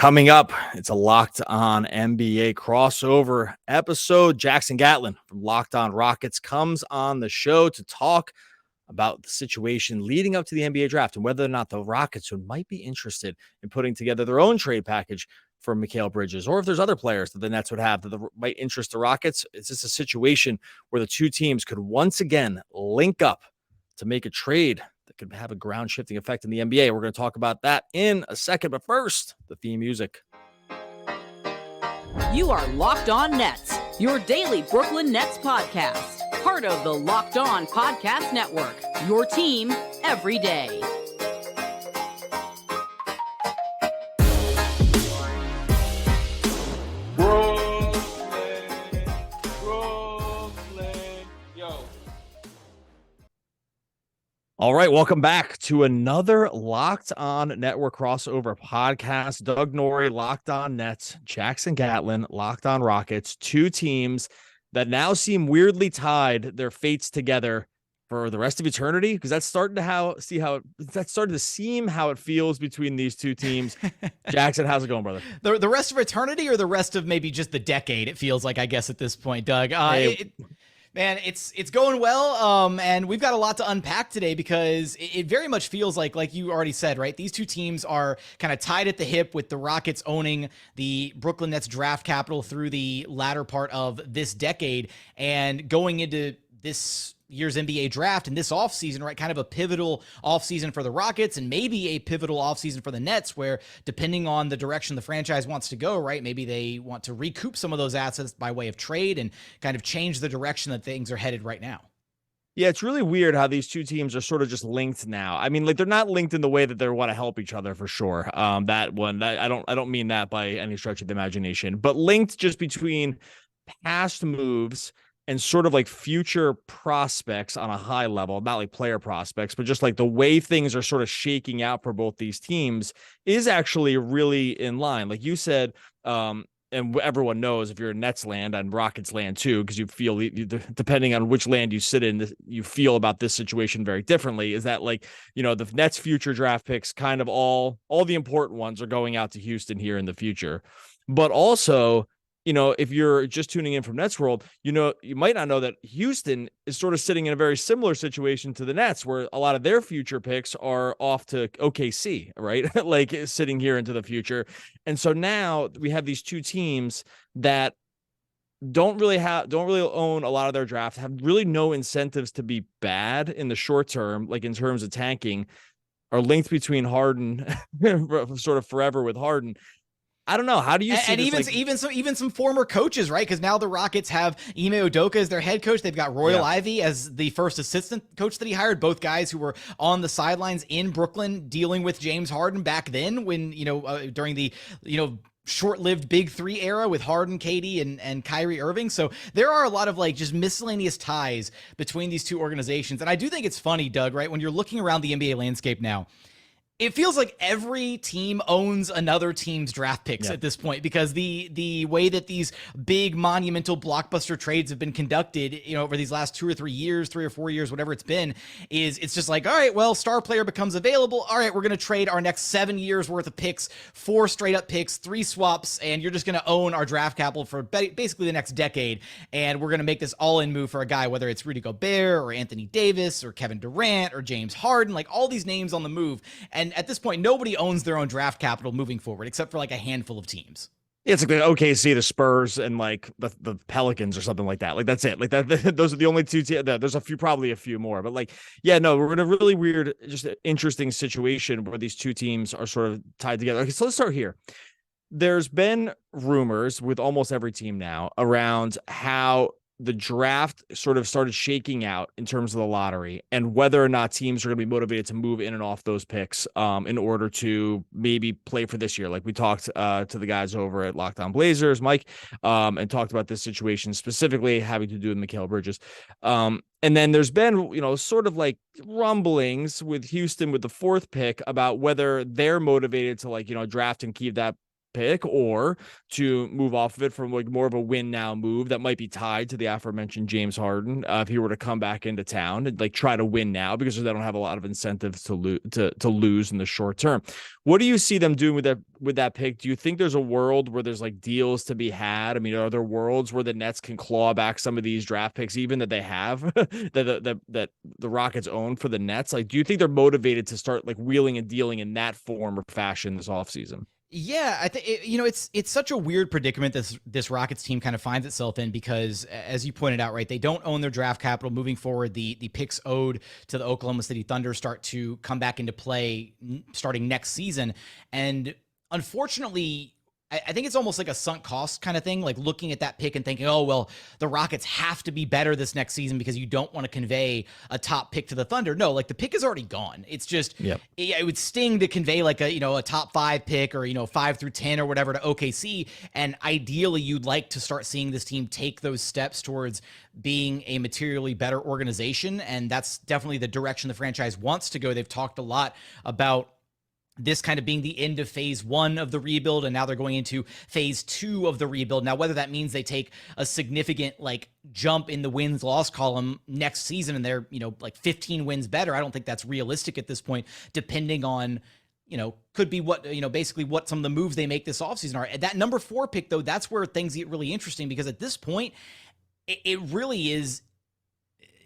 Coming up, it's a Locked On NBA crossover episode. Jackson Gatlin from Locked On Rockets comes on the show to talk about the situation leading up to the NBA draft and whether or not the Rockets might be interested in putting together their own trade package for Mikal Bridges, or if there's other players that the Nets would have that might interest the Rockets. Is this a situation where the two teams could once again link up to make a trade that could have a ground-shifting effect in the NBA? We're going to talk about that in a second, but first, the theme music. You are Locked On Nets, your daily Brooklyn Nets podcast. Part of the Locked On Podcast Network, your team every day. All right, welcome back to another Locked On Network crossover podcast. Doug Norrie, Locked On Nets, Jackson Gatlin, Locked On Rockets, two teams that now seem weirdly tied their fates together for the rest of eternity, because that's starting to seem how it feels between these two teams. Jackson, how's it going, brother? The rest of eternity, or the rest of maybe just the decade? It feels like, I guess, at this point, Doug. Man, it's going well, and we've got a lot to unpack today because it very much feels like you already said, right? These two teams are kind of tied at the hip, with the Rockets owning the Brooklyn Nets draft capital through the latter part of this decade, and going into this year's NBA draft and this offseason, right? Kind of a pivotal offseason for the Rockets, and maybe a pivotal offseason for the Nets, where depending on the direction the franchise wants to go, right? Maybe they want to recoup some of those assets by way of trade and kind of change the direction that things are headed right now. Yeah, it's really weird how these two teams are sort of just linked now. I mean, like, they're not linked in the way that they want to help each other, for sure. I don't mean that by any stretch of the imagination, but linked just between past moves and sort of like future prospects on a high level, not like player prospects, but just like the way things are sort of shaking out for both these teams is actually really in line. Like you said, and everyone knows, if you're in Nets land and Rockets land too, because you feel, depending on which land you sit in, you feel about this situation very differently, is that, like, you know, the Nets future draft picks, kind of all the important ones are going out to Houston here in the future. But also, you know, if you're just tuning in from Nets World, you know, you might not know that Houston is sort of sitting in a very similar situation to the Nets, where a lot of their future picks are off to OKC, right? Like, sitting here into the future. And so now we have these two teams that don't really own a lot of their draft, have really no incentives to be bad in the short term, like in terms of tanking, are linked between Harden, sort of forever with Harden. I don't know. How do you see this? And even some former coaches, right? Because now the Rockets have Ime Udoka as their head coach. They've got Royal Ivey as the first assistant coach that he hired. Both guys who were on the sidelines in Brooklyn dealing with James Harden back then, when, during the, short-lived Big Three era with Harden, KD, and Kyrie Irving. So there are a lot of, like, just miscellaneous ties between these two organizations. And I do think it's funny, Doug, right? When you're looking around the NBA landscape now, it feels like every team owns another team's draft picks at this point, because the way that these big monumental blockbuster trades have been conducted, over these last 3 or 4 years, whatever it's been, is it's just like, all right, well, star player becomes available. All right, we're going to trade our next 7 years worth of picks, 4 straight up picks, 3 swaps, and you're just going to own our draft capital for basically the next decade. And we're going to make this all in move for a guy, whether it's Rudy Gobert or Anthony Davis or Kevin Durant or James Harden, like all these names on the move. And at this point, nobody owns their own draft capital moving forward, except for like a handful of teams. It's like the OKC, the Spurs, and like the Pelicans or something like that. Like, that's it. Like that. Those are the only two teams. There's probably a few more, but like, yeah, no, we're in a really weird, just interesting situation where these two teams are sort of tied together. Okay, so let's start here. There's been rumors with almost every team now around how the draft sort of started shaking out in terms of the lottery, and whether or not teams are going to be motivated to move in and off those picks in order to maybe play for this year. Like we talked to the guys over at Locked On Blazers, Mike, and talked about this situation specifically having to do with Mikal Bridges. And then there's been, sort of like rumblings with Houston with the 4th pick about whether they're motivated to, like, draft and keep that pick, or to move off of it from like more of a win now move that might be tied to the aforementioned James Harden, if he were to come back into town and like try to win now, because they don't have a lot of incentives to lose in the short term. What do you see them doing with that pick? Do you think there's a world where there's like deals to be had? I mean, are there worlds where the Nets can claw back some of these draft picks, even that they have that the Rockets own for the Nets? Like, do you think they're motivated to start like wheeling and dealing in that form or fashion this offseason? Yeah, I think it's such a weird predicament this Rockets team kind of finds itself in, because as you pointed out, right, they don't own their draft capital moving forward. The picks owed to the Oklahoma City Thunder start to come back into play starting next season, and unfortunately, I think it's almost like a sunk cost kind of thing, like looking at that pick and thinking, oh, well, the Rockets have to be better this next season because you don't want to convey a top pick to the Thunder. No, like the pick is already gone. It's just, it would sting to convey like a top 5 pick or, 5 through 10 or whatever to OKC. And ideally you'd like to start seeing this team take those steps towards being a materially better organization. And that's definitely the direction the franchise wants to go. They've talked a lot about this kind of being the end of phase 1 of the rebuild, and now they're going into phase 2 of the rebuild. Now, whether that means they take a significant like jump in the wins loss column next season and they're, like 15 wins better, I don't think that's realistic at this point, depending on, could be what, basically what some of the moves they make this offseason are. That number 4 pick, though, that's where things get really interesting, because at this point, it really is,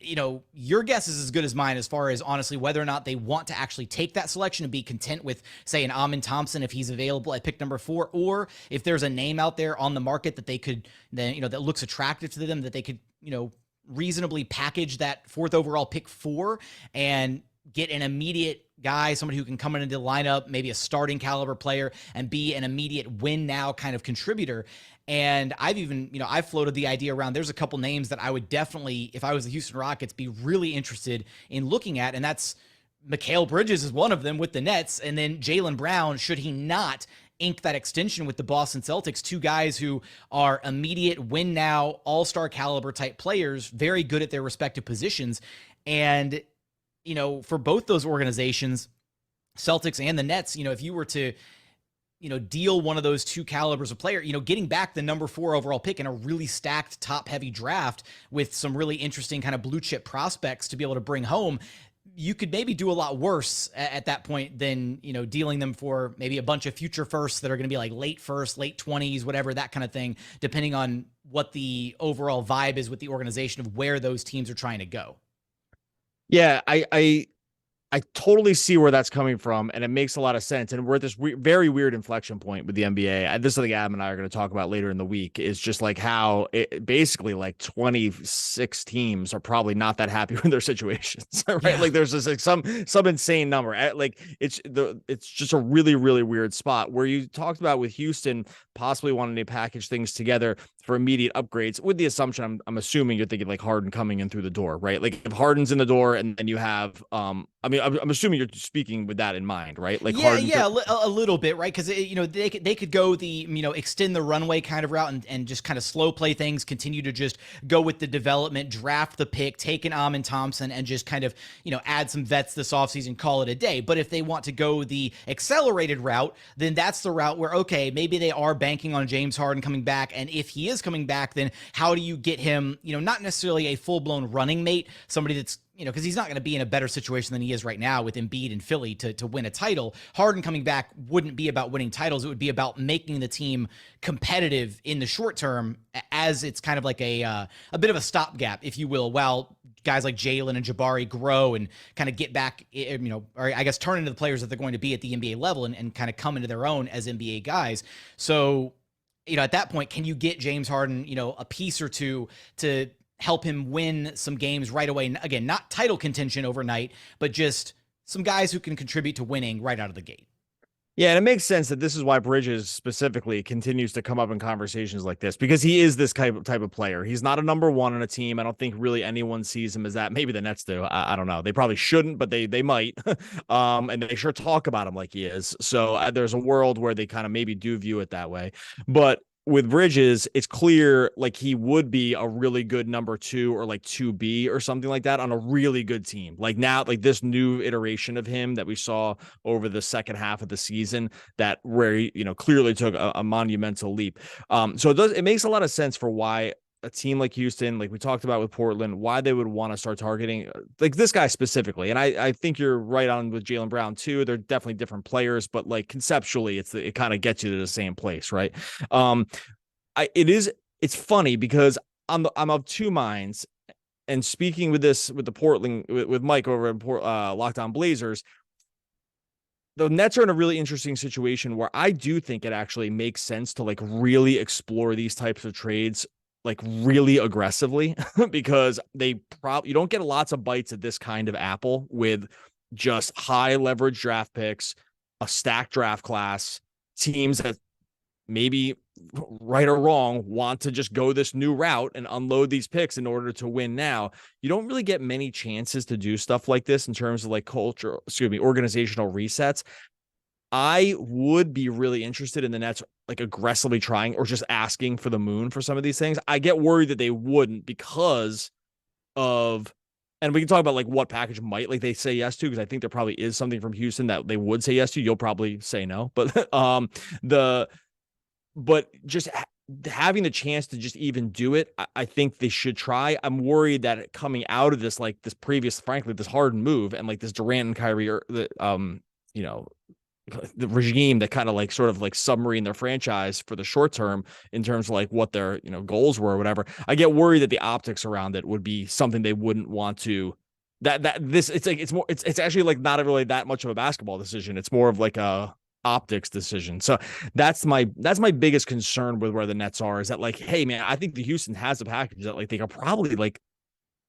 your guess is as good as mine as far as honestly whether or not they want to actually take that selection and be content with, say, an Amin Thompson if he's available at pick number 4, or if there's a name out there on the market that they could then, that looks attractive to them, that they could, reasonably package that 4th overall pick for and get an immediate guy, somebody who can come into the lineup, maybe a starting caliber player, and be an immediate win now kind of contributor. And I've even, I've floated the idea around, there's a couple names that I would definitely, if I was the Houston Rockets, be really interested in looking at. And that's Mikal Bridges is one of them with the Nets. And then Jaylen Brown, should he not ink that extension with the Boston Celtics, 2 guys who are immediate win now, all-star caliber type players, very good at their respective positions. And, for both those organizations, Celtics and the Nets, if you were to, deal one of those 2 calibers of player, getting back the number 4 overall pick in a really stacked top heavy draft with some really interesting kind of blue chip prospects to be able to bring home, you could maybe do a lot worse at that point than, dealing them for maybe a bunch of future firsts that are going to be like late first, late 20s, whatever, that kind of thing, depending on what the overall vibe is with the organization of where those teams are trying to go. Yeah, I totally see where that's coming from, and it makes a lot of sense. And we're at this very weird inflection point with the NBA. This is something Adam and I are going to talk about later in the week, is just like how it basically like 26 teams are probably not that happy with their situations, right? Yeah. Like there's just like some insane number. Like it's just a really, really weird spot where you talked about with Houston possibly wanting to package things together for immediate upgrades, with the assumption I'm assuming you're thinking like Harden coming in through the door, right? Like if Harden's in the door and then you have, I'm assuming you're speaking with that in mind, right? Like a little bit, right? Because they could go the extend the runway kind of route and just kind of slow play things, continue to just go with the development, draft the pick, take an Amin Thompson, and just kind of add some vets this offseason, call it a day. But if they want to go the accelerated route, then that's the route where maybe they are banking on James Harden coming back, and if he is coming back, then how do you get him not necessarily a full blown running mate, somebody that's because he's not going to be in a better situation than he is right now with Embiid and Philly to win a title. Harden coming back wouldn't be about winning titles. It would be about making the team competitive in the short term, as it's kind of like a bit of a stopgap, if you will, while guys like Jaylen and Jabari grow and kind of get back, or I guess turn into the players that they're going to be at the NBA level and kind of come into their own as NBA guys. So, at that point, can you get James Harden, a piece or two to help him win some games right away? Again, not title contention overnight, but just some guys who can contribute to winning right out of the gate. Yeah, and it makes sense that this is why Bridges specifically continues to come up in conversations like this, because he is this type of player. He's not a number 1 on a team. I don't think really anyone sees him as that. Maybe the Nets do. I don't know. They probably shouldn't, but they might. And they sure talk about him like he is. So there's a world where they kind of maybe do view it that way. But with Bridges, it's clear like he would be a really good number 2 or like 2B or something like that on a really good team. Like now, like this new iteration of him that we saw over the second half of the season, that where he, clearly took a monumental leap. So it makes a lot of sense for why a team like Houston, like we talked about with Portland, why they would want to start targeting like this guy specifically. And I think you're right on with Jaylen Brown too. They're definitely different players, but like conceptually, it kind of gets you to the same place, right? It's funny because I'm of two minds. And speaking with the Portland with Mike over in Locked On Blazers, the Nets are in a really interesting situation where I do think it actually makes sense to like really explore these types of trades like really aggressively because you don't get lots of bites at this kind of apple with just high leverage draft picks, a stacked draft class, teams that maybe right or wrong want to just go this new route and unload these picks in order to win now. You don't really get many chances to do stuff like this in terms of like organizational resets. I would be really interested in the Nets like aggressively trying or just asking for the moon for some of these things. I get worried that they wouldn't because of, and we can talk about like what package might like they say yes to, because I think there probably is something from Houston that they would say yes to. You'll probably say no, but just having the chance to just even do it, I think they should try. I'm worried that coming out of this, like this previous, frankly, this Harden move and like this Durant and Kyrie, or the regime that kind of like sort of like submarine their franchise for the short term in terms of like what their goals were or whatever. I get worried that the optics around it would be something they wouldn't want to. It's actually like not really that much of a basketball decision. It's more of like a optics decision. So that's my biggest concern with where the Nets are, is that like, hey man, I think the Houston has a package that like they could probably like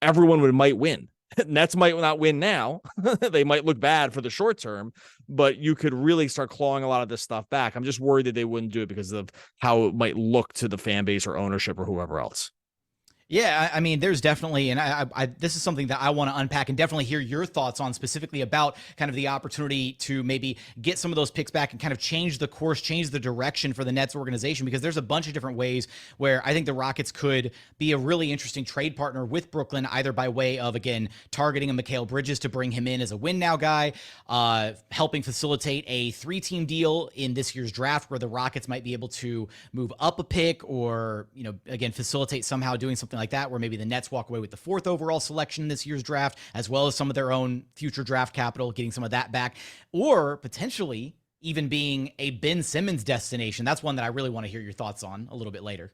everyone might win. Nets might not win now. They might look bad for the short term, but you could really start clawing a lot of this stuff back. I'm just worried that they wouldn't do it because of how it might look to the fan base or ownership or whoever else. Yeah, I mean, there's definitely, and I this is something that I want to unpack and definitely hear your thoughts on, specifically about kind of the opportunity to maybe get some of those picks back and kind of change the course, change the direction for the Nets organization, because there's a bunch of different ways where I think the Rockets could be a really interesting trade partner with Brooklyn, either by way of, again, targeting a Mikal Bridges to bring him in as a win now guy, helping facilitate a 3-team deal in this year's draft where the Rockets might be able to move up a pick or, again, facilitate somehow doing something like that, where maybe the Nets walk away with the 4th overall selection in this year's draft, as well as some of their own future draft capital, getting some of that back, or potentially even being a Ben Simmons destination. That's one that I really want to hear your thoughts on a little bit later.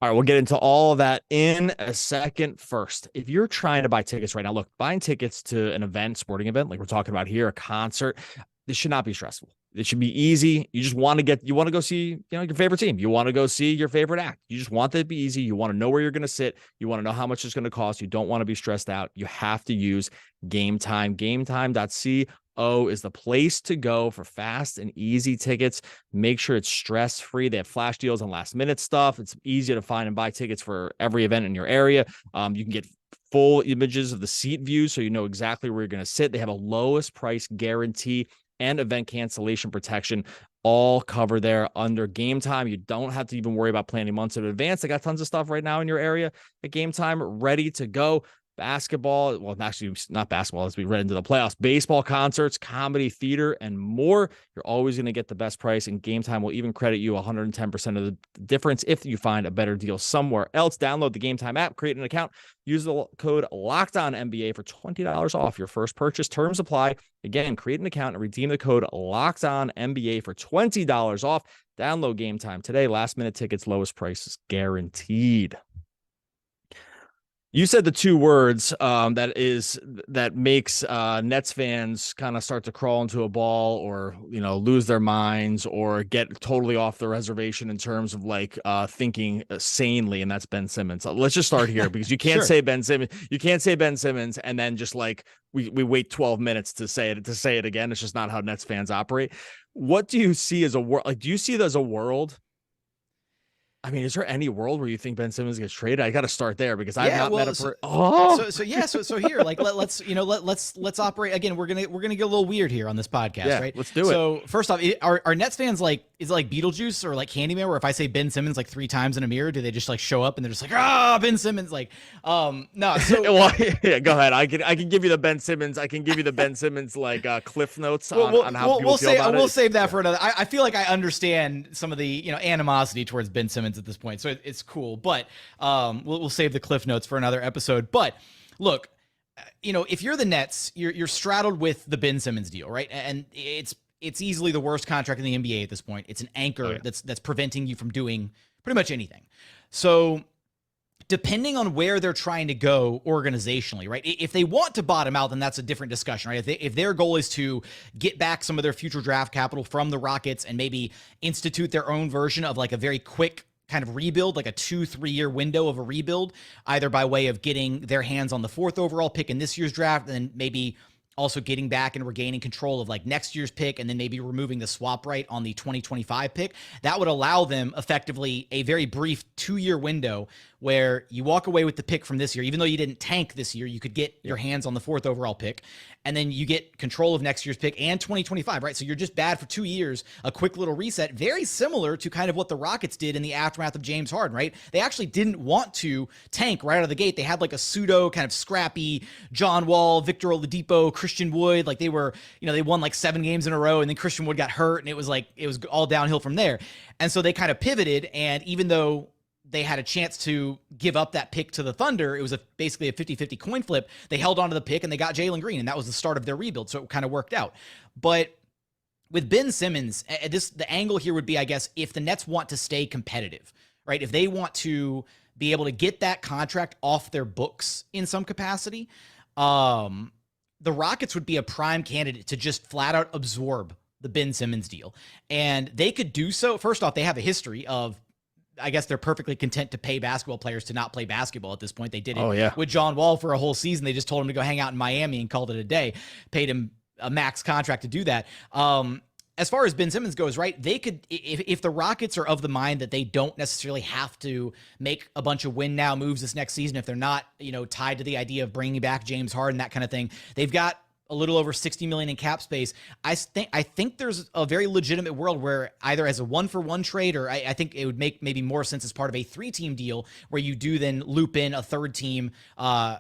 All right, we'll get into all of that in a second. First, if you're trying to buy tickets right now, look, buying tickets to an event, sporting event, like we're talking about here, a concert, this should not be stressful. It should be easy. You just want to go see, your favorite team. You want to go see your favorite act. You just want that to be easy. You want to know where you're going to sit. You want to know how much it's going to cost. You don't want to be stressed out. You have to use Game Time. GameTime.co is the place to go for fast and easy tickets. Make sure it's stress-free. They have flash deals on last-minute stuff. It's easy to find and buy tickets for every event in your area. You can get full images of the seat views so you know exactly where you're going to sit. They have a lowest price guarantee and event cancellation protection, all covered there under Game Time. You don't have to even worry about planning months in advance. They got tons of stuff right now in your area at Game Time ready to go. Basketball, well, actually not basketball, as we read into the playoffs, baseball, concerts, comedy, theater, and more. You're always going to get the best price, and Game Time will even credit you 110% of the difference if you find a better deal somewhere else. Download the Game Time app, create an account, use the code LOCKEDONNBA for $20 off your first purchase. Terms apply. Again, create an account and redeem the code LOCKEDONNBA for $20 off. Download Game Time today. Last minute tickets, lowest prices guaranteed. You said the two words that makes Nets fans kind of start to crawl into a ball, or lose their minds, or get totally off the reservation in terms of like thinking sanely, and that's Ben Simmons. Let's just start here, because you can't Sure. say Ben Simmons. You can't say Ben Simmons and then just like we wait 12 minutes to say it again. It's just not how Nets fans operate. What do you see as a world? Like, do you see it as a world I mean, is there any world where you think Ben Simmons gets traded? I got to start there because I've Yeah, not well, met a so here, like let's operate again. We're gonna get a little weird here on this podcast, Yeah, right? let's do it. So first off, are Nets fans like, is it like Beetlejuice or like Candyman, where if I say Ben Simmons like 3 times in a mirror, do they just like show up and they're just like, Ben Simmons? Like, no. So well, yeah, go ahead. I can give you the Ben Simmons. I can give you the Ben Simmons like cliff notes on how people feel about it. We'll save that for another. I feel like I understand some of the animosity towards Ben Simmons at this point, so it's cool. But we'll save the cliff notes for another episode. But look, if you're the Nets, you're straddled with the Ben Simmons deal, right? And it's easily the worst contract in the NBA at this point. It's an anchor that's preventing you from doing pretty much anything. So depending on where they're trying to go organizationally, right? If they want to bottom out, then that's a different discussion, right? If their goal is to get back some of their future draft capital from the Rockets and maybe institute their own version of like a very quick kind of rebuild, like a 2-3 year window of a rebuild, either by way of getting their hands on the 4th overall pick in this year's draft, and then maybe also getting back and regaining control of like next year's pick, and then maybe removing the swap right on the 2025 pick. That would allow them effectively a very brief 2-year window where you walk away with the pick from this year. Even though you didn't tank this year, you could get your hands on the 4th overall pick, and then you get control of next year's pick and 2025, right? So you're just bad for 2 years, a quick little reset, very similar to kind of what the Rockets did in the aftermath of James Harden, right? They actually didn't want to tank right out of the gate. They had like a pseudo kind of scrappy John Wall, Victor Oladipo, Christian Wood. Like they were, they won like 7 games in a row, and then Christian Wood got hurt, and it was all downhill from there. And so they kind of pivoted, and even though they had a chance to give up that pick to the Thunder, it was basically a 50-50 coin flip. They held onto the pick and they got Jalen Green, and that was the start of their rebuild. So it kind of worked out. But with Ben Simmons, the angle here would be, I guess, if the Nets want to stay competitive, right? If they want to be able to get that contract off their books in some capacity, the Rockets would be a prime candidate to just flat out absorb the Ben Simmons deal. And they could do so. First off, they have a history of, I guess they're perfectly content to pay basketball players to not play basketball at this point. They did it with John Wall for a whole season. They just told him to go hang out in Miami and called it a day, paid him a max contract to do that. As far as Ben Simmons goes, right, they could, if the Rockets are of the mind that they don't necessarily have to make a bunch of win now moves this next season, if they're not, tied to the idea of bringing back James Harden, that kind of thing, they've got a little over $60 million in cap space. I think there's a very legitimate world where either as a 1-for-1 trade, or I think it would make maybe more sense as part of a 3-team deal where you do then loop in a third team,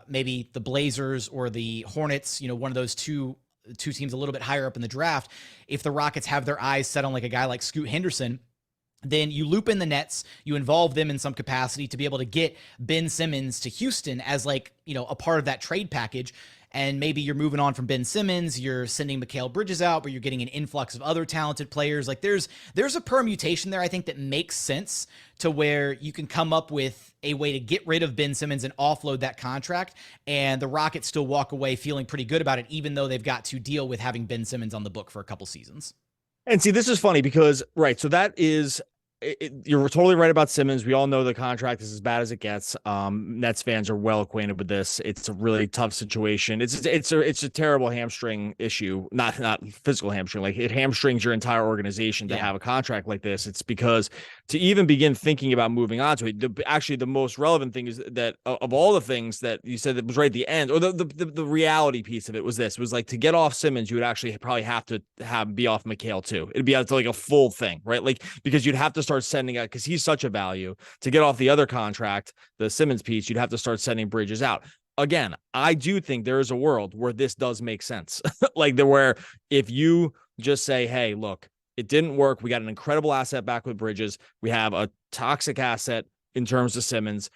maybe the Blazers or the Hornets, one of those two teams a little bit higher up in the draft. If the Rockets have their eyes set on like a guy like Scoot Henderson, then you loop in the Nets, you involve them in some capacity to be able to get Ben Simmons to Houston as like, a part of that trade package. And maybe you're moving on from Ben Simmons, you're sending Mikal Bridges out, but you're getting an influx of other talented players. Like there's a permutation there, I think, that makes sense to where you can come up with a way to get rid of Ben Simmons and offload that contract, and the Rockets still walk away feeling pretty good about it, even though they've got to deal with having Ben Simmons on the book for a couple seasons. And see, this is funny because, right, so that is, you're totally right about Simmons. We all know the contract is as bad as it gets. Nets fans are well acquainted with this. It's a really tough situation. It's a terrible hamstring issue, not physical hamstring. Like it hamstrings your entire organization to have a contract like this. It's because to even begin thinking about moving on to it, actually the most relevant thing is that of all the things that you said that was right at the end, or the reality piece of it was this. It was like to get off Simmons, you would actually probably have to be off Mikal too. It'd be like a full thing, right? Like because you'd have to start sending out, because he's such a value, to get off the other contract, the Simmons piece, you'd have to start sending Bridges out. Again, I do think there is a world where this does make sense. Like where if you just say, hey, look, it didn't work. We got an incredible asset back with Bridges. We have a toxic asset in terms of Simmons.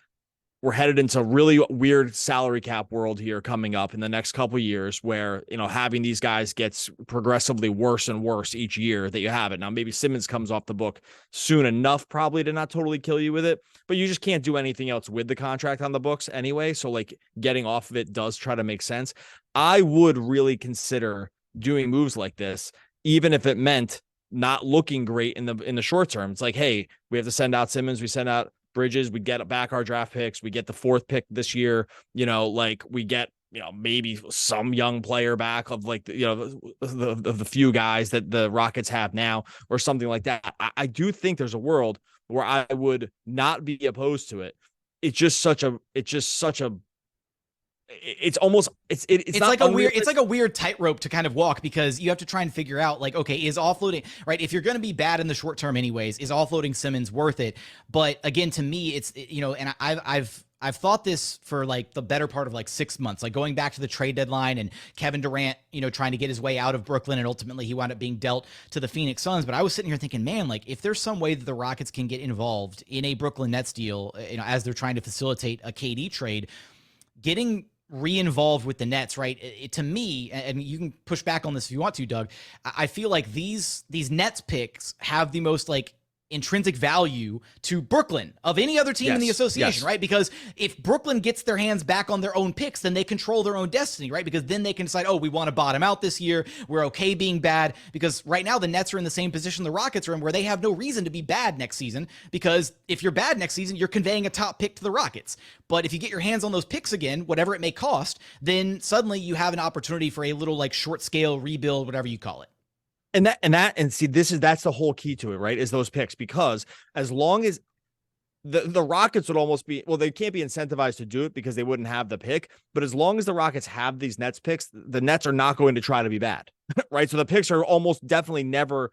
We're headed into a really weird salary cap world here coming up in the next couple of years where, having these guys gets progressively worse and worse each year that you have it. Now, maybe Simmons comes off the book soon enough probably to not totally kill you with it, but you just can't do anything else with the contract on the books anyway. So like getting off of it does try to make sense. I would really consider doing moves like this, even if it meant not looking great in the short term. It's like, hey, we have to send out Simmons. We send out Bridges, we get back our draft picks, we get the 4th pick this year, like we get maybe some young player back of like, the few guys that the Rockets have now or something like that. I do think there's a world where I would not be opposed to it. It's like a weird tightrope to kind of walk, because you have to try and figure out, like, okay, is offloading, right? If you're going to be bad in the short term anyways, is offloading Simmons worth it? But again, to me, it's, and I've thought this for like the better part of like 6 months, like going back to the trade deadline and Kevin Durant, trying to get his way out of Brooklyn, and ultimately he wound up being dealt to the Phoenix Suns. But I was sitting here thinking, man, like if there's some way that the Rockets can get involved in a Brooklyn Nets deal, as they're trying to facilitate a KD trade, getting re-involved with the Nets, right? To me, and you can push back on this if you want to, Doug, I feel like these Nets picks have the most like intrinsic value to Brooklyn of any other team in the association, right? Because if Brooklyn gets their hands back on their own picks, then they control their own destiny, right? Because then they can decide, oh, we want to bottom out this year. We're okay being bad. Because right now the Nets are in the same position the Rockets are in, where they have no reason to be bad next season, because if you're bad next season, you're conveying a top pick to the Rockets. But if you get your hands on those picks again, whatever it may cost, then suddenly you have an opportunity for a little like short scale rebuild, whatever you call it. And see, that's the whole key to it, right? Is those picks, because as long as the Rockets would almost be, well, they can't be incentivized to do it because they wouldn't have the pick. But as long as the Rockets have these Nets picks, the Nets are not going to try to be bad, right? So the picks are almost definitely never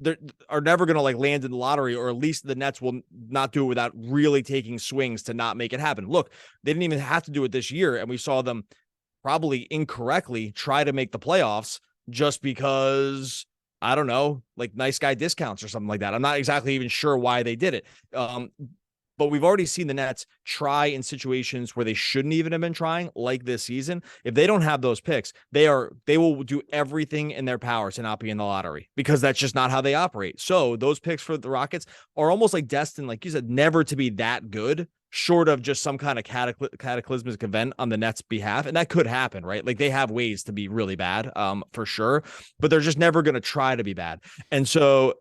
going to like land in the lottery, or at least the Nets will not do it without really taking swings to not make it happen. Look, they didn't even have to do it this year, and we saw them probably incorrectly try to make the playoffs just because, I don't know, like nice guy discounts or something like that. I'm not exactly even sure why they did it. But we've already seen the Nets try in situations where they shouldn't even have been trying, like this season. If they don't have those picks, they will do everything in their power to not be in the lottery, because that's just not how they operate. So those picks for the Rockets are almost like destined, like you said, never to be that good, short of just some kind of cataclysmic event on the Nets' behalf. And that could happen, right? Like they have ways to be really bad, for sure, but they're just never going to try to be bad. And so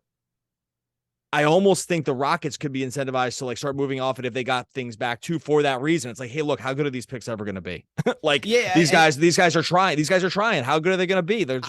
I almost think the Rockets could be incentivized to like start moving off it if they got things back too, for that reason. It's like, hey, look, how good are these picks ever going to be? Like, these guys are trying. These guys are trying. How good are they going to be? They're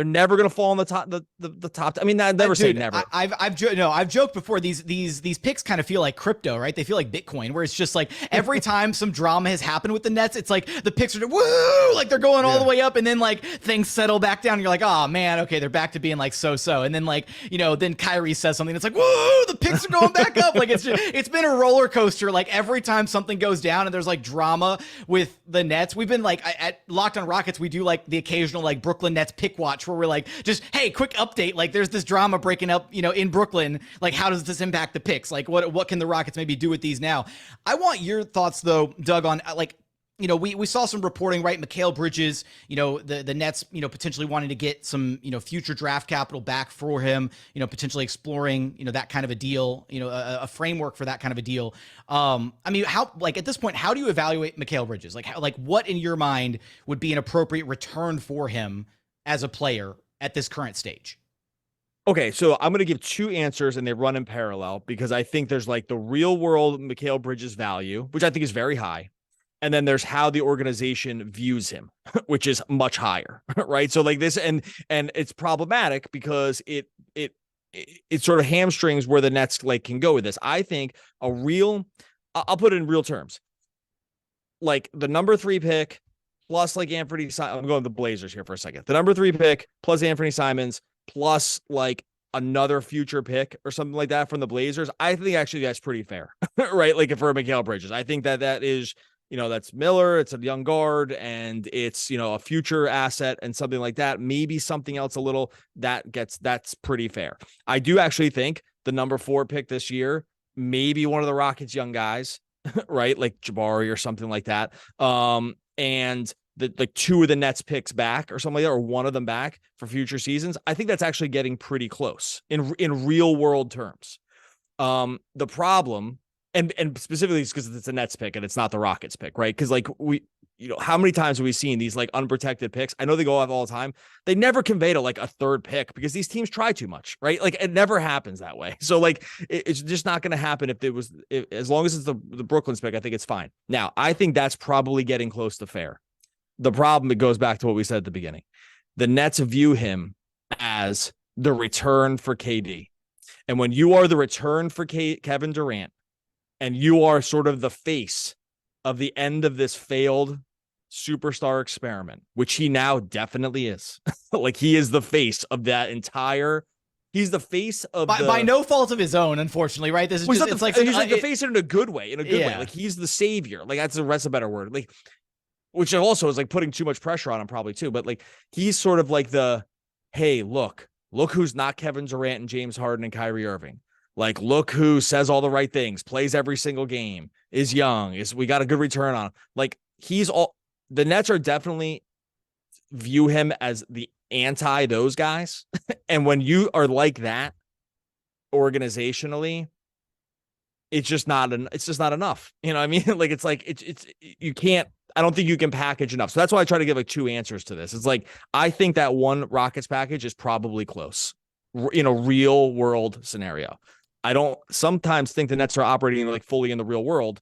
never going to fall on the top. The top. I mean, I never say never. I've joked before. These picks kind of feel like crypto, right? They feel like Bitcoin, where it's just like every time some drama has happened with the Nets, it's like the picks are woo, like they're going all the way up, and then like things settle back down. And you're like, oh man, okay, they're back to being like so. And then like then Kyrie says something. It's like, woo, the picks are going back up. Like it's been a roller coaster. Like every time something goes down and there's like drama with the Nets, we've been like at Locked on Rockets, we do like the occasional like Brooklyn Nets pick watch, where we're like, just, hey, quick update. Like there's this drama breaking up, in Brooklyn. Like how does this impact the picks? Like what can the Rockets maybe do with these now? I want your thoughts though, Doug, on like, we saw some reporting, right? Mikal Bridges, the Nets, potentially wanting to get some, future draft capital back for him, potentially exploring, that kind of a deal, a framework for that kind of a deal. I mean, how, like at this point, how do you evaluate Mikal Bridges? Like what in your mind would be an appropriate return for him as a player at this current stage? Okay, so I'm going to give two answers and they run in parallel, because I think there's like the real world Mikal Bridges value, which I think is very high. And then there's how the organization views him, which is much higher, right? So like this, and it's problematic because it sort of hamstrings where the Nets like can go with this. I think I'll put it in real terms, like the number 3 pick plus like Anthony, I'm going to the Blazers here for a second. The number 3 pick plus Anthony Simons plus like another future pick or something like that from the Blazers. I think actually that's pretty fair, right? Like for Mikal Bridges, I think that is, that's Miller. It's a young guard and it's, a future asset and something like that. Maybe something else a little that's pretty fair. I do actually think the number 4 pick this year, maybe one of the Rockets young guys, right? Like Jabari or something like that. And the 2 of the Nets picks back or something like that, or one of them back for future seasons. I think that's actually getting pretty close in real world terms. The problem, and specifically it's because it's a Nets pick and it's not the Rockets pick, right? Because like how many times have we seen these like unprotected picks? I know they go off all the time. They never convey to like a 3rd pick because these teams try too much, right? Like it never happens that way. So like it's just not going to happen as long as it's the Brooklyn's pick. I think it's fine. Now I think that's probably getting close to fair. The problem, it goes back to what we said at the beginning. The Nets view him as the return for KD. And when you are the return for Kevin Durant, and you are sort of the face of the end of this failed superstar experiment, which he now definitely is. Like, he is the face of that entire. He's the face of by no fault of his own, unfortunately, right? This is just it's like the face in a good way, way. Like, he's the savior. Like, that's a better word. Like, which also is like putting too much pressure on him probably too. But like, he's sort of like the, hey, look who's not Kevin Durant and James Harden and Kyrie Irving. Like, look who says all the right things, plays every single game, is young, we got a good return on him. Like, the Nets are definitely view him as the anti those guys. And when you are like that organizationally, it's just not enough. You know what I mean? Like, it's like, it's you can't, I don't think you can package enough. So that's why I try to give like two answers to this. It's like, I think that one Rockets package is probably close in a real world scenario. I don't sometimes think the Nets are operating like fully in the real world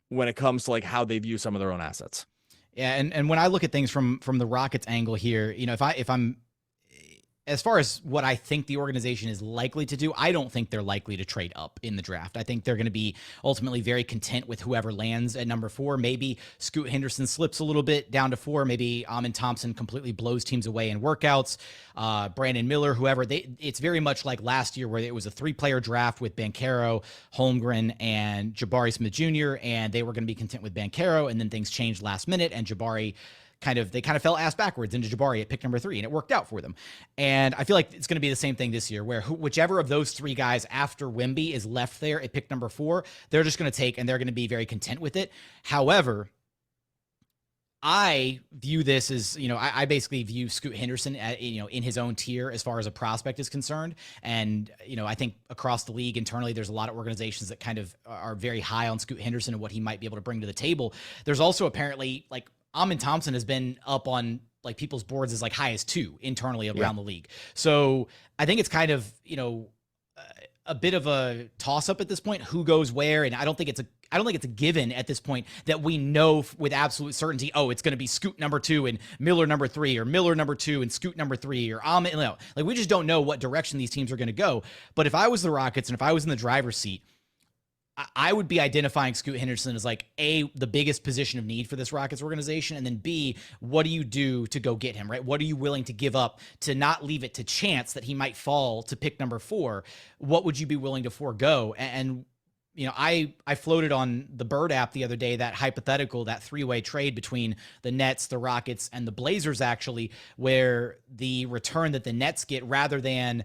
when it comes to like how they view some of their own assets. Yeah, and when I look at things from the Rockets angle here, you know, if I'm as far as what I think the organization is likely to do, I don't think they're likely to trade up in the draft. I think they're going to be ultimately very content with whoever lands at number 4. Maybe Scoot Henderson slips a little bit down to 4. Maybe Amin Thompson completely blows teams away in workouts. Brandon Miller, whoever. It's very much like last year where it was a 3-player draft with Banchero, Holmgren, and Jabari Smith Jr., and they were going to be content with Banchero, and then things changed last minute, and Jabari kind of fell ass backwards into Jabari at pick number 3, and it worked out for them. And I feel like it's going to be the same thing this year, where whichever of those 3 guys after Wemby is left there at pick number 4, they're just going to take, and they're going to be very content with it. However, I view this as, you know, I basically view Scoot Henderson, you know, in his own tier as far as a prospect is concerned. And, you know, I think across the league internally, there's a lot of organizations that kind of are very high on Scoot Henderson and what he might be able to bring to the table. There's also apparently like Amin Thompson has been up on like people's boards as like high as 2 internally around the league. So I think it's kind of, you know, a bit of a toss up at this point, who goes where. And I don't think it's a given at this point that we know with absolute certainty, oh, it's going to be Scoot number 2 and Miller number 3, or Miller number 2 and Scoot number 3, or Amin. No, like, we just don't know what direction these teams are going to go. But if I was the Rockets and if I was in the driver's seat, I would be identifying Scoot Henderson as like A, the biggest position of need for this Rockets organization, and then B, what do you do to go get him, right? What are you willing to give up to not leave it to chance that he might fall to pick number 4? What would you be willing to forego? And you know, I floated on the Bird app the other day that hypothetical, that 3-way trade between the Nets, the Rockets, and the Blazers, actually, where the return that the Nets get, rather than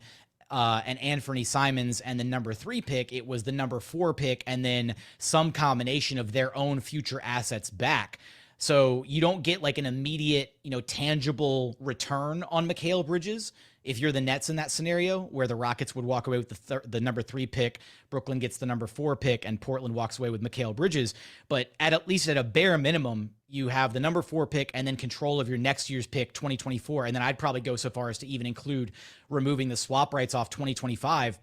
an Anthony Simons and the number 3 pick, it was the number 4 pick and then some combination of their own future assets back. So you don't get like an immediate, you know, tangible return on Mikal Bridges if you're the Nets in that scenario, where the Rockets would walk away with the number 3 pick, Brooklyn gets the number 4 pick, and Portland walks away with Mikal Bridges. But at least at a bare minimum, you have the number 4 pick and then control of your next year's pick, 2024. And then I'd probably go so far as to even include removing the swap rights off 2025.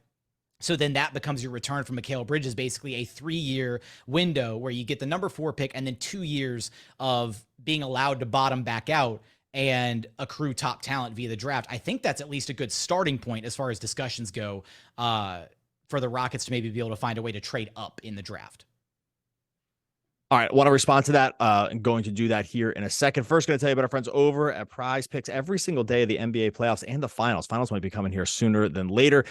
So then that becomes your return from Mikal Bridges, basically a 3-year window where you get the number 4 pick and then 2 years of being allowed to bottom back out and accrue top talent via the draft. I think that's at least a good starting point as far as discussions go for the Rockets to maybe be able to find a way to trade up in the draft. All right, I want to respond to that. I'm going to do that here in a second. First, going to tell you about our friends over at Prize Picks. Every single day of the NBA playoffs and the finals. Finals might be coming here sooner than later.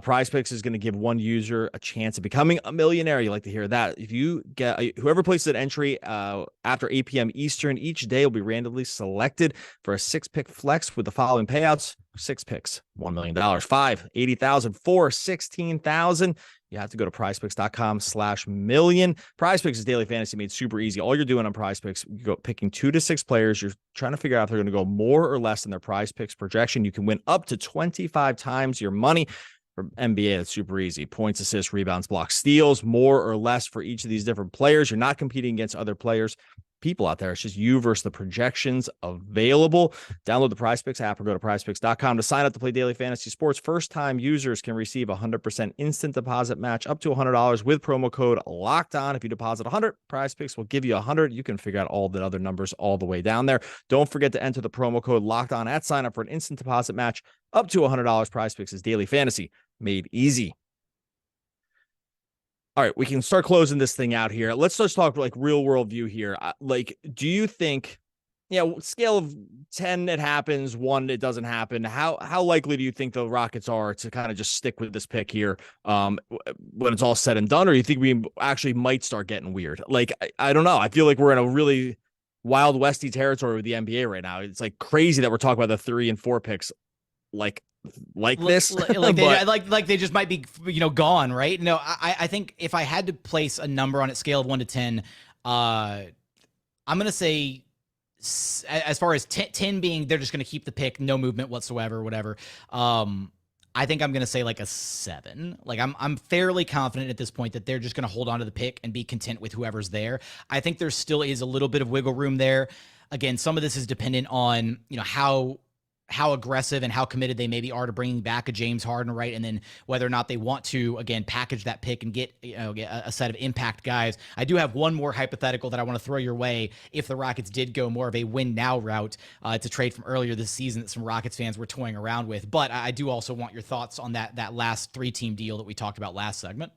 Prize Picks is going to give one user a chance of becoming a millionaire. You like to hear that. If you get whoever places an entry after 8 p.m. Eastern, each day will be randomly selected for a 6-pick flex with the following payouts. 6 picks, $1 million, 5, 80,000, 4, 16,000. You have to go to prizepicks.com/million. Prize Picks is daily fantasy made super easy. All you're doing on Prize Picks, you go picking 2 to 6 players. You're trying to figure out if they're going to go more or less than their Prize Picks projection. You can win up to 25 times your money. For NBA, that's super easy. Points, assists, rebounds, blocks, steals, more or less for each of these different players. You're not competing against other players. people out there. It's just you versus the projections available. Download the PrizePicks app or go to prizepicks.com to sign up to play daily fantasy sports. First-time users can receive a 100% instant deposit match up to $100 with promo code Locked On. If you deposit 100, PrizePicks will give you 100. You can figure out all the other numbers all the way down there. Don't forget to enter the promo code Locked On at sign up for an instant deposit match up to $100. PrizePicks is daily fantasy made easy. All right, we can start closing this thing out here. Let's just talk like real world view here. Like, do you think, scale of 10, it happens, 1, it doesn't happen. How likely do you think the Rockets are to kind of just stick with this pick here when it's all said and done? Or you think we actually might start getting weird? Like, I don't know. I feel like we're in a really wild westy territory with the NBA right now. It's like crazy that we're talking about the 3 and 4 picks like this, like they just might be gone, right? No, I think if I had to place a number on a scale of 1 to 10, I'm gonna say, as far as 10 being they're just gonna keep the pick, no movement whatsoever, whatever. I think I'm gonna say like a 7. Like I'm fairly confident at this point that they're just gonna hold on to the pick and be content with whoever's there. I think there still is a little bit of wiggle room there. Again, some of this is dependent on how aggressive and how committed they maybe are to bringing back a James Harden, right? And then whether or not they want to, again, package that pick and get a set of impact guys. I do have one more hypothetical that I want to throw your way if the Rockets did go more of a win now route to trade from earlier this season that some Rockets fans were toying around with. But I do also want your thoughts on that last 3-team deal that we talked about last segment.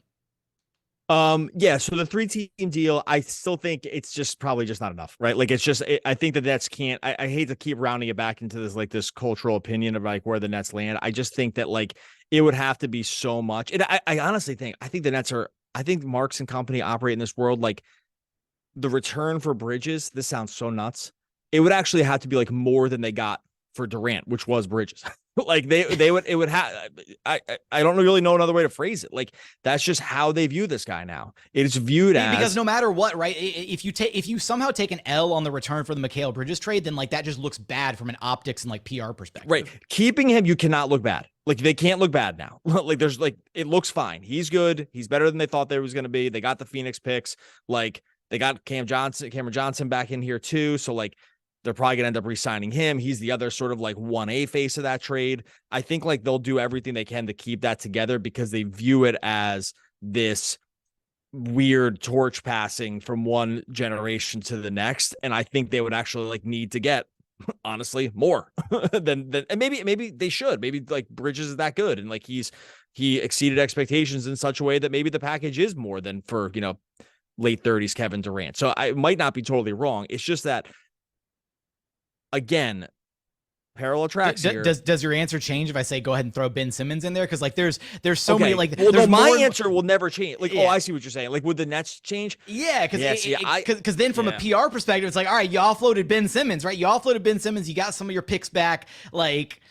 So the 3-team deal, I still think it's just probably just not enough, right? Like, it's just, I think the Nets can't, I hate to keep rounding it back into this, like this cultural opinion of like where the Nets land. I just think that like, it would have to be so much. And I honestly think the Nets I think Marks and company operate in this world. Like, the return for Bridges, this sounds so nuts. It would actually have to be like more than they got for Durant, which was Bridges. Like it would have, I don't really know another way to phrase it. Like, that's just how they view this guy now. It's viewed as, because no matter what, right? If you somehow take an L on the return for the Mikal Bridges trade, then like that just looks bad from an optics and like PR perspective. Right. Keeping him, you cannot look bad. Like, they can't look bad now. Like, there's like, it looks fine. He's good. He's better than they thought they was going to be. They got the Phoenix picks. Like, they got Cameron Johnson back in here too. So like, they're probably going to end up re-signing him. He's the other sort of like 1A face of that trade. I think like they'll do everything they can to keep that together because they view it as this weird torch passing from one generation to the next. And I think they would actually like need to get, honestly, more than and maybe they should. Maybe like Bridges is that good. And like he exceeded expectations in such a way that maybe the package is more than for, late 30s Kevin Durant. So I might not be totally wrong. It's just that, again, parallel tracks here. Does your answer change if I say go ahead and throw Ben Simmons in there? Because like there's so many like. Well, no, my answer will never change. Like, I see what you're saying. Like, would the Nets change? Yeah, because then from a PR perspective, it's like, all right, you offloaded Ben Simmons, right? You offloaded Ben Simmons. You got some of your picks back. Like,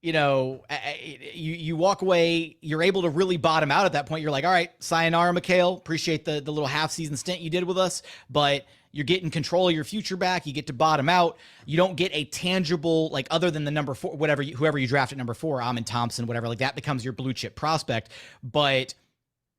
you walk away. You're able to really bottom out at that point. You're like, all right, sayonara, Mikal. Appreciate the little half-season stint you did with us, but you're getting control of your future back. You get to bottom out. You don't get a tangible, like, other than the number 4, whoever you draft at number 4, Amin Thompson, whatever, like that becomes your blue chip prospect. But,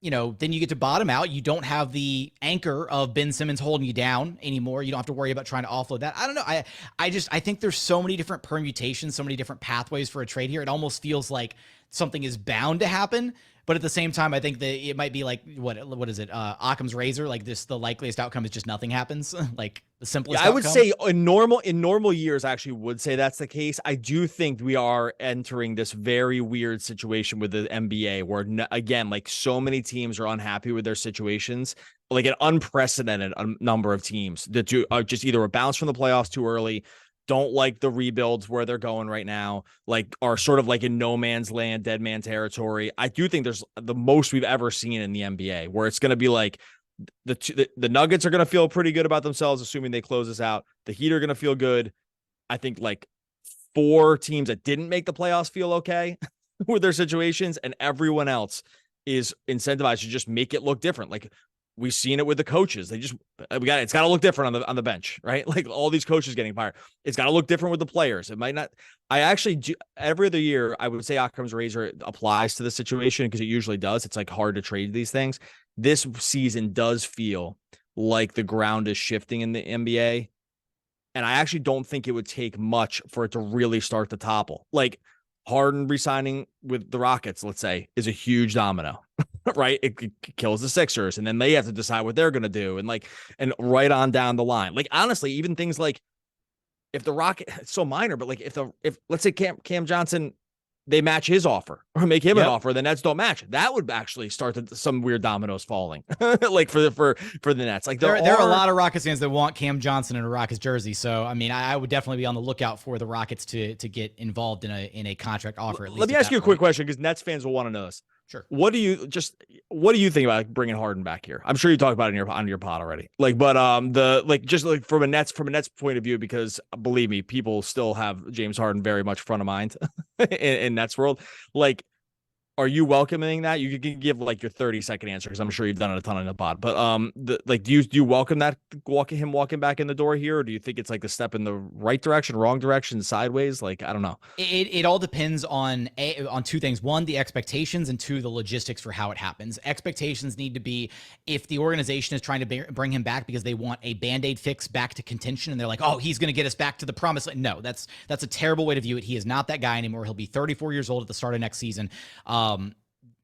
then you get to bottom out. You don't have the anchor of Ben Simmons holding you down anymore. You don't have to worry about trying to offload that. I don't know. I think there's so many different permutations, so many different pathways for a trade here. It almost feels like something is bound to happen. But at the same time, I think that it might be like, what is it? Occam's razor. Like, this, the likeliest outcome is just nothing happens. Like, the simplest outcome. I would say in normal years, I actually would say that's the case. I do think we are entering this very weird situation with the NBA where, again, like, so many teams are unhappy with their situations. Like, an unprecedented number of teams that are just either a bounce from the playoffs too early, don't like the rebuilds where they're going right now, like, are sort of like in no man's land, dead man territory. I do think there's the most we've ever seen in the NBA where it's going to be like the Nuggets are going to feel pretty good about themselves, assuming they close this out. The Heat are going to feel good. I think like 4 teams that didn't make the playoffs feel okay with their situations, and everyone else is incentivized to just make it look different. Like, we've seen it with the coaches. It's got to look different on the bench, right? Like, all these coaches getting fired. It's got to look different with the players. It might not. I actually do every other year. I would say Occam's razor applies to the situation because it usually does. It's like hard to trade these things. This season does feel like the ground is shifting in the NBA. And I actually don't think it would take much for it to really start to topple. Like Harden resigning with the Rockets, let's say, is a huge domino, right? It kills the Sixers, and then they have to decide what they're going to do. And right on down the line. Like, honestly, even things like if the Rocket, it's so minor, but like if let's say Cam Johnson, they match his offer or make him an offer, the Nets don't match. That would actually start some weird dominoes falling, like for the Nets. Like there are a lot of Rockets fans that want Cam Johnson in a Rockets jersey. So I mean, I would definitely be on the lookout for the Rockets to get involved in a contract offer. At least let me ask you a quick question, because Nets fans will want to know this. Sure. What do you think about bringing Harden back here? I'm sure you talked about it on your pod already. Like, but from a Nets point of view, because believe me, people still have James Harden very much front of mind in Nets world. Like, are you welcoming that? You can give like your 30-second answer, because I'm sure you've done it a ton in the pod. But do you welcome that him walking back in the door here, or do you think it's like a step in the right direction, wrong direction, sideways? Like, I don't know. It all depends on two things: one, the expectations, and two, the logistics for how it happens. Expectations need to be, if the organization is trying to bring him back because they want a Band-Aid fix back to contention, and they're like, oh, he's going to get us back to the promise land. No, that's a terrible way to view it. He is not that guy anymore. He'll be 34 years old at the start of next season.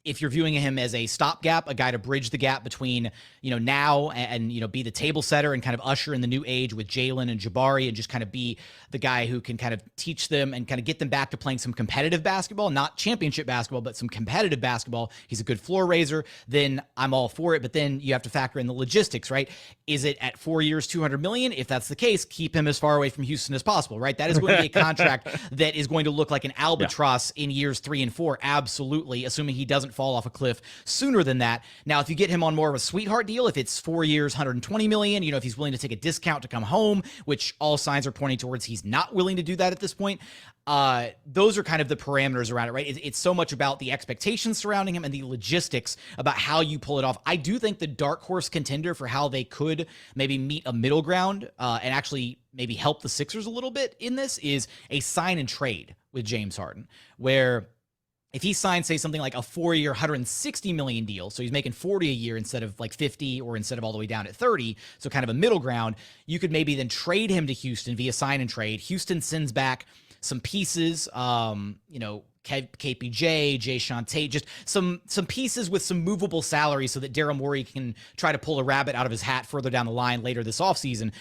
If you're viewing him as a stopgap, a guy to bridge the gap between, now and be the table setter and kind of usher in the new age with Jalen and Jabari, and just kind of be the guy who can kind of teach them and kind of get them back to playing some competitive basketball, not championship basketball, but some competitive basketball. He's a good floor raiser. Then I'm all for it. But then you have to factor in the logistics, right? Is it at 4 years, $200 million? If that's the case, keep him as far away from Houston as possible, right? That is going to be a contract that is going to look like an albatross in years 3 and 4. Absolutely. Assuming he doesn't fall off a cliff sooner than that. Now, if you get him on more of a sweetheart deal, if it's 4 years, $120 million, if he's willing to take a discount to come home, which all signs are pointing towards he's not willing to do that at this point. Those are kind of the parameters around it, right? It's so much about the expectations surrounding him and the logistics about how you pull it off. I do think the dark horse contender for how they could maybe meet a middle ground and actually maybe help the Sixers a little bit in this is a sign and trade with James Harden, where if he signs, say, something like a 4-year, $160 million deal, so he's making 40 a year instead of like 50, or instead of all the way down at 30, so kind of a middle ground, you could maybe then trade him to Houston via sign and trade. Houston sends back some pieces, KPJ, Jayshawn Tate, just some pieces with some movable salary so that Daryl Morey can try to pull a rabbit out of his hat further down the line later this offseason.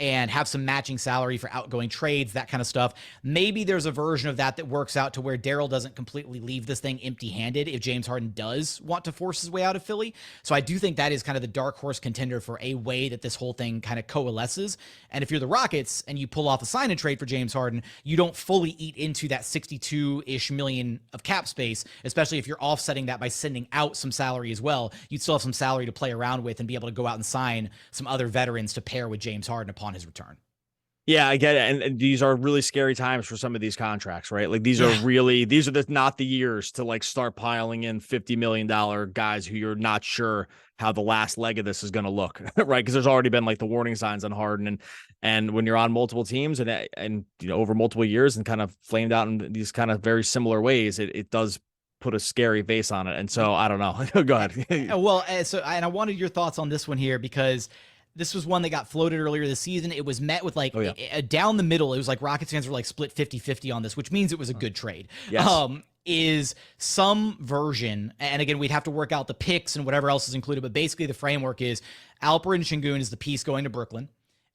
And have some matching salary for outgoing trades, that kind of stuff. Maybe there's a version of that works out to where Daryl doesn't completely leave this thing empty-handed if James Harden does want to force his way out of Philly. So I do think that is kind of the dark horse contender for a way that this whole thing kind of coalesces. And if you're the Rockets and you pull off a sign and trade for James Harden, you don't fully eat into that 62-ish million of cap space, especially if you're offsetting that by sending out some salary as well. You'd still have some salary to play around with and be able to go out and sign some other veterans to pair with James Harden upon his return. Yeah, I get it. And these are really scary times for some of these contracts, right? Like these are not the years to like start piling in $50 million guys who you're not sure how the last leg of this is going to look, right? Because there's already been like the warning signs on Harden, and when you're on multiple teams and over multiple years and kind of flamed out in these kind of very similar ways, it does put a scary face on it. And so I don't know. Go ahead. Well, I wanted your thoughts on this one here, because this was one that got floated earlier this season. It was met with down the middle. It was like Rockets fans were like split 50-50 on this, which means it was a good trade. Yes. Is some version, and again, we'd have to work out the picks and whatever else is included, but basically the framework is Alperen Sengun is the piece going to Brooklyn,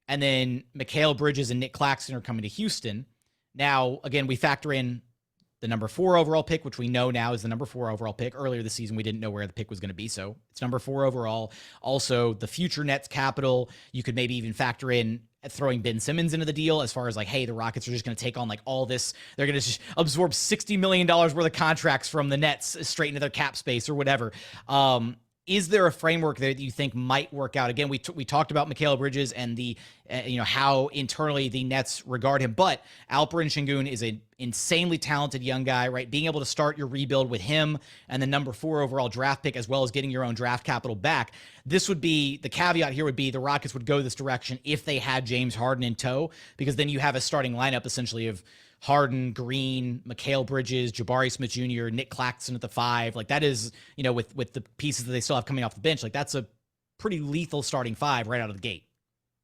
and then Mikal Bridges and Nic Claxton are coming to Houston. Now, again, we factor in the number 4 overall pick, which we know now is the number 4 overall pick. Earlier this season, we didn't know where the pick was going to be, so it's number 4 overall. Also, the future Nets capital, you could maybe even factor in throwing Ben Simmons into the deal as far as like, hey, the Rockets are just going to take on like all this. They're going to just absorb $60 million worth of contracts from the Nets straight into their cap space or whatever. Is there a framework there that you think might work out? Again, we talked about Mikal Bridges and the how internally the Nets regard him, but Alperen Sengun is an insanely talented young guy, right? Being able to start your rebuild with him and the number 4 overall draft pick, as well as getting your own draft capital back. This would be the caveat here would be the Rockets would go this direction if they had James Harden in tow, because then you have a starting lineup essentially of Harden, Green, Mikal Bridges, Jabari Smith Jr., Nic Claxton at the 5. Like that is, with the pieces that they still have coming off the bench, like that's a pretty lethal starting five right out of the gate.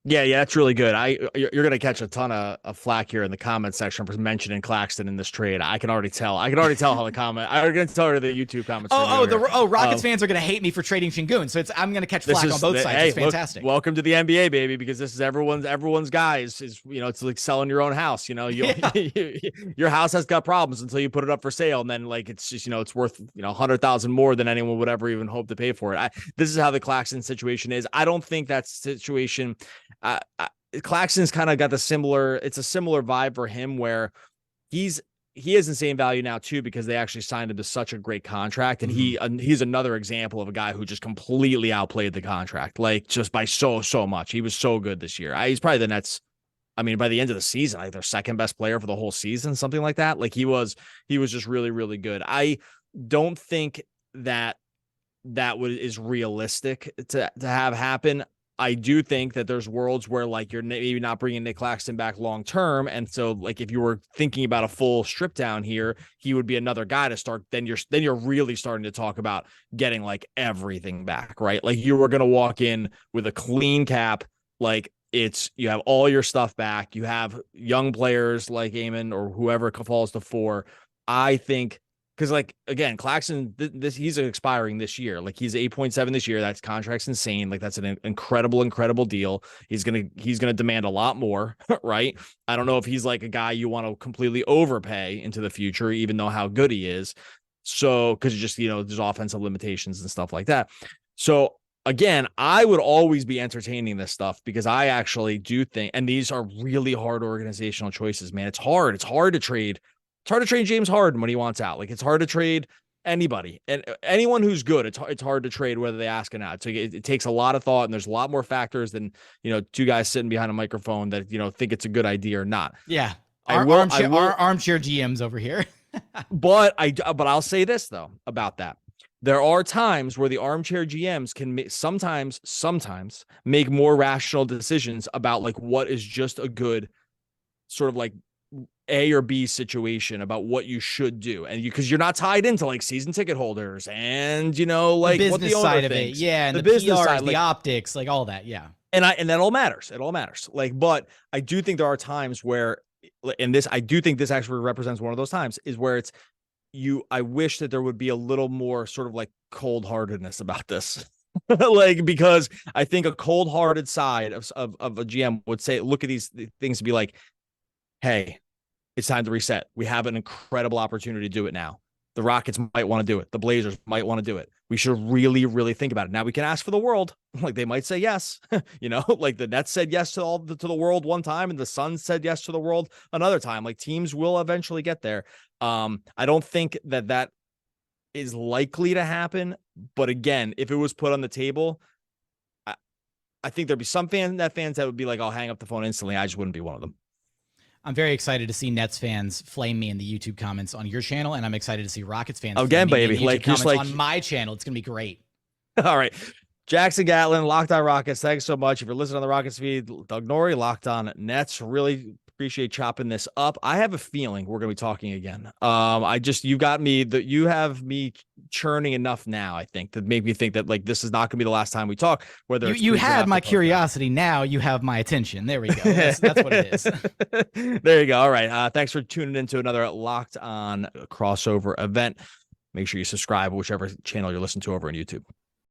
Yeah, that's really good. You're going to catch a ton of flack here in the comment section for mentioning Claxton in this trade. I can already tell. How the comment. I'm going to tell her the YouTube comments. Rockets fans are going to hate me for trading Şengün. So I'm going to catch flack on both sides. It's fantastic. Look, welcome to the NBA, baby, because this is everyone's guys. Is it's like selling your own house. Your house has got problems until you put it up for sale, and then like it's just it's worth $100,000 more than anyone would ever even hope to pay for it. This is how the Claxton situation is. I don't think that situation. Claxton's kind of got it's a similar vibe for him where he has insane value now too, because they actually signed him to such a great contract. And he's another example of a guy who just completely outplayed the contract, like just by so much. He was so good this year. He's probably the Nets. I mean, by the end of the season, like their second best player for the whole season, something like that. Like he was just really, really good. I don't think that is realistic to have happen. I do think that there's worlds where like you're maybe not bringing Nic Claxton back long term, and so like if you were thinking about a full strip down here, he would be another guy to start. Then you're really starting to talk about getting like everything back, right? Like you were gonna walk in with a clean cap, like you have all your stuff back. You have young players like Amon or whoever falls to 4. I think. Because, like, again, Claxton, he's expiring this year. Like, he's 8.7 this year. That contract's insane. Like, that's an incredible deal. He's gonna demand a lot more, right? I don't know if he's like a guy you want to completely overpay into the future, even though how good he is. So, because just there's offensive limitations and stuff like that. So, again, I would always be entertaining this stuff because I actually do think, and these are really hard organizational choices, man. It's hard. It's hard to trade. It's hard to trade James Harden when he wants out. Like it's hard to trade anybody and anyone who's good. It's hard to trade whether they ask or not. So it takes a lot of thought, and there's a lot more factors than two guys sitting behind a microphone that think it's a good idea or not. Yeah, our armchair GMs over here. but I'll say this though about that. There are times where the armchair GMs can sometimes make more rational decisions about like what is just a good sort of like A or B situation about what you should do. And because you're not tied into like season ticket holders and like the business what the owner side of thinks. it. Yeah. And the business PR, side, the like, optics, like all that. Yeah. And that all matters. It all matters. Like, but I do think there are times where, and I do think this actually represents one of those times, is where I wish that there would be a little more sort of like cold-heartedness about this. Like, because I think a cold-hearted side of a GM would say, look at these things and be like, hey, it's time to reset. We have an incredible opportunity to do it now. The Rockets might want to do it. The Blazers might want to do it. We should really, really think about it. Now we can ask for the world. Like they might say yes. Like the Nets said yes to the world one time, and the Suns said yes to the world another time. Like teams will eventually get there. I don't think that is likely to happen. But again, if it was put on the table, I think there'd be some fans that would be like, I'll hang up the phone instantly. I just wouldn't be one of them. I'm very excited to see Nets fans flame me in the YouTube comments on your channel, and I'm excited to see Rockets fans again, baby, like just like on my channel. It's gonna be great. All right, Jackson Gatlin, Locked On Rockets. Thanks so much. If you're listening on the Rockets feed, Doug Norrie, Locked On Nets. Really appreciate chopping this up. I have a feeling we're gonna be talking again. You have me churning enough now, I think, to make me think that like this is not gonna be the last time we talk. Whether you had my curiosity, now you have my attention. There we go. That's what it is. There you go. All right. Thanks for tuning into another Locked On crossover event. Make sure you subscribe, whichever channel you're listening to over on YouTube.